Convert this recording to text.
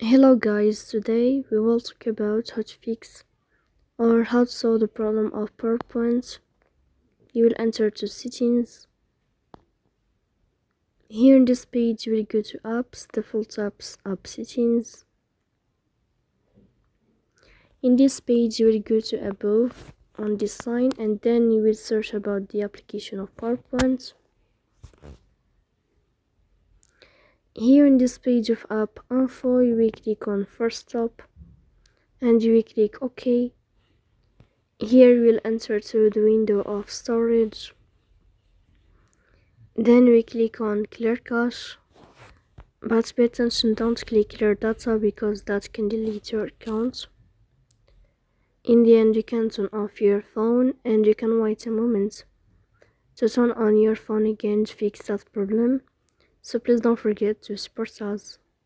Hello guys, today we will talk about how to fix or how to solve the problem of PowerPoint. You will enter to settings. Here in this page you will go to apps, default apps, app settings. In this page you will go to above on this sign and then you will search about the application of PowerPoint. Here in this page of app info you will click on first stop and you will click OK. Here we'll enter to the window of storage. Then we click on clear cache. But pay attention, don't click clear data because that can delete your account. In the end, you can turn off your phone and you can wait a moment to turn on your phone again to fix that problem. So please don't forget to support us.